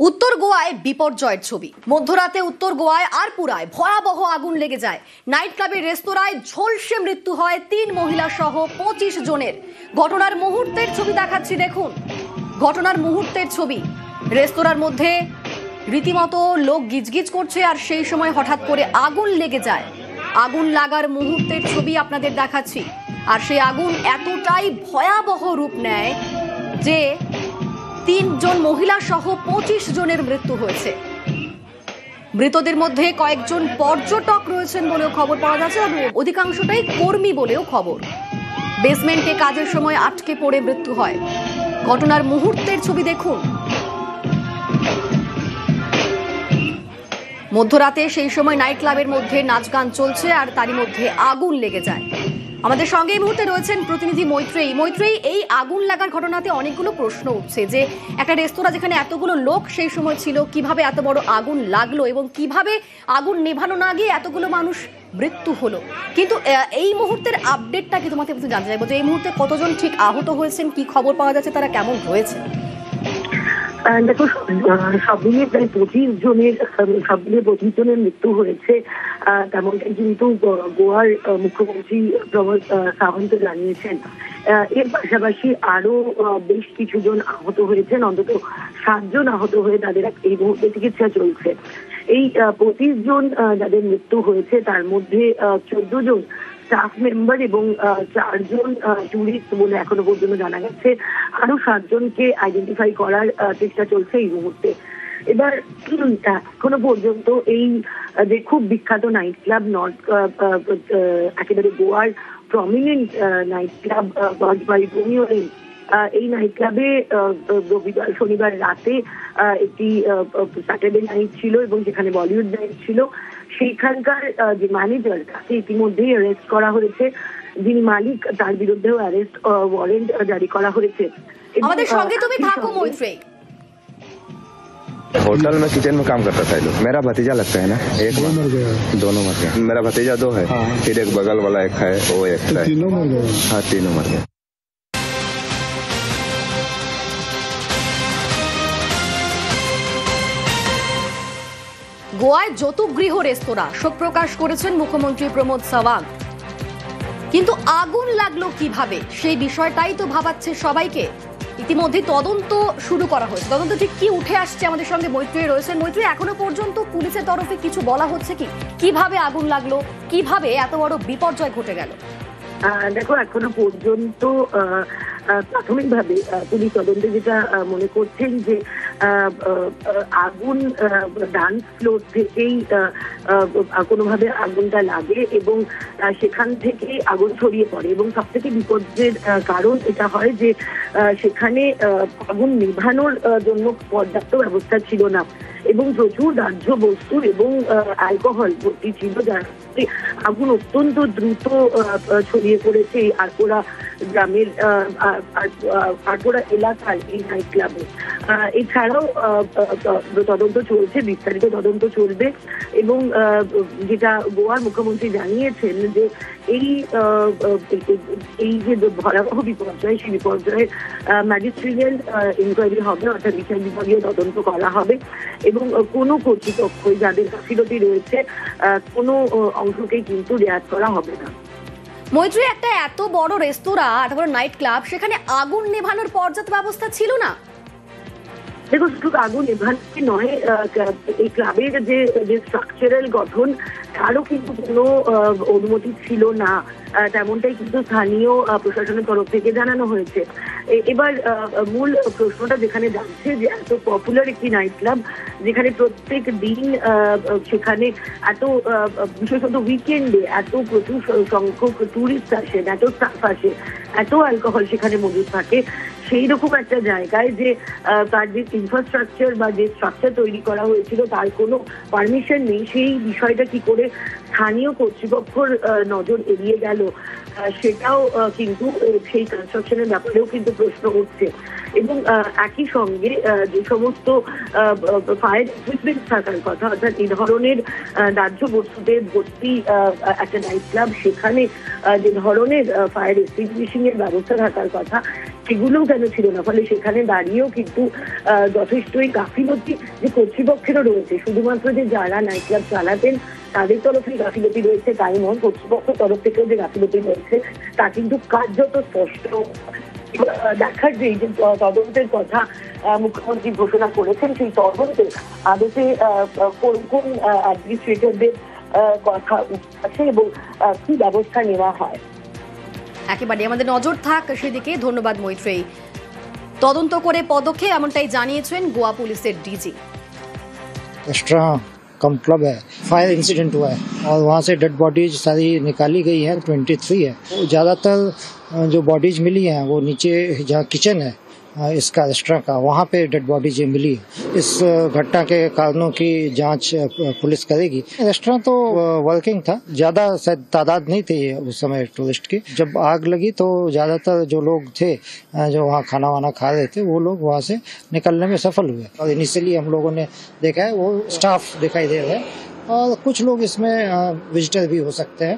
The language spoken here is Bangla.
উত্তর গোয়ায় বিপর্যয়ের ছবি। মধ্যরাতে উত্তর গোয়ায় আরপুরায় ভয়াবহ আগুন লেগে যায়। নাইট ক্লাবের রেস্তোরাঁয় ঝলসে মৃত্যু হয় ৩ মহিলা সহ ২৫ জনের। ঘটনার মুহূর্তের ছবি দেখাচ্ছি, দেখুন ঘটনার মুহূর্তের ছবি। রেস্তোরাঁর মধ্যে রীতিমতো লোক গিজগিজ করছে, আর সেই সময় হঠাৎ করে আগুন লেগে যায়। আগুন লাগার মুহূর্তের ছবি আপনাদের দেখাচ্ছি। আর সেই আগুন এতটাই ভয়াবহ রূপ নেয় যে ৩ জন মহিলা সহ ২৫ জনের মৃত্যু হয়েছে। মৃতদের মধ্যে কয়েকজন পর্যটক রয়েছেন বলেও খবর পাওয়া যাচ্ছে, অধিকাংশটাই কর্মী বলেও খবর। বেসমেন্টে কাজের সময় আটকে পড়ে মৃত্যু হয়। ঘটনার মুহূর্তের ছবি দেখুন। মধ্যরাতে সেই সময় নাইট ক্লাবের মধ্যে নাচ গান চলছে, আর তারই মধ্যে আগুন লেগে যায়। আমাদের সঙ্গে এই মুহূর্তে রয়েছেন প্রতিনিধি মৈত্রেয়ী। মৈত্রেয়ী, এই আগুন লাগার ঘটনাতে অনেকগুলো প্রশ্ন উঠছে যে একটা রেস্তোরাঁ যেখানে এতগুলো লোক সেই সময় ছিল, কিভাবে এত বড় আগুন লাগলো এবং কিভাবে আগুন নেভানো না গিয়ে এতগুলো মানুষ মৃত্যু হলো। কিন্তু এই মুহূর্তের আপডেটটা কি তোমাকে জানতে চাইবো যে এই মুহূর্তে কতজন ঠিক আহত হয়েছেন, কি খবর পাওয়া যাচ্ছে, তারা কেমন রয়েছে? দেখো, সব মিলিয়ে প্রায় ২৫ জনের মৃত্যু হয়েছে, তেমনটাই কিন্তু গোয়ার মুখ্যমন্ত্রী প্রমোদ সাওয়ন্ত জানিয়েছেন। এর পাশাপাশি আরো বেশ কিছু জন আহত হয়েছেন, অন্তত 7 জন আহত হয়ে তাদের এই মুহূর্তে চিকিৎসা চলছে। এই ২৫ জন যাদের মৃত্যু হয়েছে তার মধ্যে 14 জন স্টাফ মেম্বার এবং 4 জন টুরিস্ট বলে এখনো পর্যন্ত জানা গেছে। আরো 7 জনকে আইডেন্টিফাই করার চেষ্টা চলছে এই মুহূর্তে। এবার এখনো পর্যন্ত এই যে খুব বিখ্যাত নাইট ক্লাব, একেবারে গোয়ার প্রমিনেন্ট নাইট ক্লাব এই নাইট ক্লাবে শনিবার রাতে একটি স্যাটারডে নাইট ছিল এবং যেখানে বলিউড নাইট ছিল। সেইখানকার যে ম্যানেজার, তাকে ইতিমধ্যেই অ্যারেস্ট করা হয়েছে। যিনি মালিক, তার বিরুদ্ধেও অ্যারেস্ট ওয়ারেন্ট জারি করা হয়েছে। আমাদের সঙ্গে তুমি থাকো মৈত্রেয়ী। होटल में किचन में काम करता था। लोग मेरा भतीजा लगता है ना, एक मर गया, दोनों मर गए। मेरा भतीजा 2 है, फिर एक बगल वाला एक है, वो एक है। तीनों मर गए? हाँ, तीनों मर गए। গোয়ায় যৌতুকগৃহ রেস্তোরাঁ, শোক প্রকাশ করেছেন মুখ্যমন্ত্রী প্রমোদ সাওয়ান্ত। কিন্তু আগুন লাগলো কিভাবে, সেই বিষয়টাই তো ভাবাচ্ছে সবাইকে। ইতিমধ্যে তদন্ত শুরু করা হয়েছে। তদন্ত ঠিক কি উঠে আসছে, আমাদের সঙ্গে মৈত্রেয়ী রয়েছেন। মৈত্রেয়ী, এখনো পর্যন্ত পুলিশের তরফে কিছু বলা হচ্ছে কি, কিভাবে আগুন লাগলো, কিভাবে এত বড় বিপর্যয় ঘটে গেল? দেখো, এখনো পর্যন্ত প্রাথমিকভাবে পুলিশ তদন্তে যেটা মনে করছেন যে আগুন ডান্স ফ্লোর থেকেই কোনোভাবে আগুনটা লাগে এবং সেখান থেকে আগুন ছড়িয়ে পড়ে। এবং সব থেকে বিপদের কারণ এটা হয় যে সেখানে আগুন নেভানোর জন্য পর্যাপ্ত ব্যবস্থা ছিল না এবং প্রচুর দাহ্য বস্তু এবং অ্যালকোহল ভর্তি ছিল, যার আগুন অত্যন্ত দ্রুত ছড়িয়ে পড়েছে এই আরপোরা গ্রামের আরপোরা এলাকার এই নাইট ক্লাবে। এছাড়াও তদন্ত চলছে, বিস্তারিত তদন্ত চলবে। এবং যেটা গোয়ার মুখ্যমন্ত্রী জানিয়েছেন যে এই যে ভয়াবহ বিপর্যয়, সেই বিপর্যয়ের ম্যাজিস্ট্রিয়াল ইনকোয়ারি হবে, অর্থাৎ বিচার বিভাগীয় তদন্ত করা হবে এবং কোনো কর্তৃপক্ষ যাদের গাফিলতি রয়েছে কোনো অংশকেই কিন্তু রেয়াত করা হবে না। মৈত্রেয়ী, একটা এত বড় রেস্তোরাঁ, এত বড় নাইট ক্লাব, সেখানে আগুন নেভানোর পর্যাপ্ত ব্যবস্থা ছিল না? দেখো, শুধু আগুন নেভানোই নয়, এই ক্লাবের যে স্ট্রাকচারাল গঠন, তারও কিন্তু কোনো অনুমতি ছিল না, তেমনটাই কিন্তু স্থানীয় প্রশাসনের তরফ থেকে জানানো হয়েছে। এবার মূল প্রশ্নটা যেখানে যাচ্ছে যে এত পপুলার একটি নাইট ক্লাব, যেখানে প্রত্যেক দিন সেখানে এত, বিশেষত উইকেন্ডে এত প্রচুর সংখ্যক টুরিস্ট আসেন, এত স্টাফ আসে, এত অ্যালকোহল সেখানে মজুদ থাকে, সেই রকম একটা জায়গায় যে তার যে ইনফ্রাস্ট্রাকচার বা যে স্ট্রাকচার তৈরি করা হয়েছিল তার কোনো পারমিশন নেই, সেই বিষয়টা কি করে স্থানীয় কর্তৃপক্ষের নজর এড়িয়ে গেল, সেটাও কিন্তু সেই কনস্ট্রাকশনের ব্যাপারেও কিন্তু প্রশ্ন উঠছে। এবং একই সঙ্গে যে সমস্ত ফায়ার ইকুইপমেন্ট থাকার কথা, অর্থাৎ এই ধরনের দাহ্য বস্তুতে ভর্তি একটা নাইট ক্লাব, সেখানে যে ধরনের ফায়ার এক্সটিংগুইশিং এর ব্যবস্থা থাকার কথা, সেগুলোও কেন ছিল না? ফলে সেখানে দাঁড়িয়েও কিন্তু যথেষ্টই গাফিলতি যে কর্তৃপক্ষেরও রয়েছে, শুধুমাত্র যে যারা নাইট ক্লাব চালাতেন তাদের তরফে গাফিলতি রয়েছে তাই নয়, কর্তৃপক্ষের তরফ থেকেও যে গাফিলতি রয়েছে তা কিন্তু কার্যত স্পষ্ট। দেখার যে তদন্তের কথা মুখ্যমন্ত্রী ঘোষণা করেছেন, সেই তদন্তে আদতে কোন কোন অ্যাডমিনিস্ট্রেটরদের কথা আছে এবং কি ব্যবস্থা নেওয়া হয়। একেবারে আমাদের নজর থাক সেদিকে। ধন্যবাদ মৈত্রেয়ী। তদন্ত করে পদক্ষেপ এমনটাই জানিয়েছেন গোয়া পুলিশের ডিজি। एक्स्ट्रा कम क्लब है, फायर इंसिडेंट हुआ है और वहाँ से डेड बॉडीज सारी निकाली गई है, 23 है। ज्यादातर जो बॉडीज मिली हैं वो नीचे जहाँ किचन है इसका रेस्टोरेंट का, वहाँ पे डेड बॉडीज मिली है। इस घटना के कारणों की जांच पुलिस करेगी। रेस्टोरेंट तो वर्किंग था, ज्यादा शायद तादाद नहीं थी उस समय टूरिस्ट की। जब आग लगी तो ज्यादातर जो लोग थे जो वहाँ खाना वाना खा रहे थे वो लोग वहाँ से निकलने में सफल हुए और इनिशियली हम लोगों ने देखा है वो स्टाफ दिखाई दे रहे हैं और कुछ लोग इसमें विजिटर भी हो सकते हैं।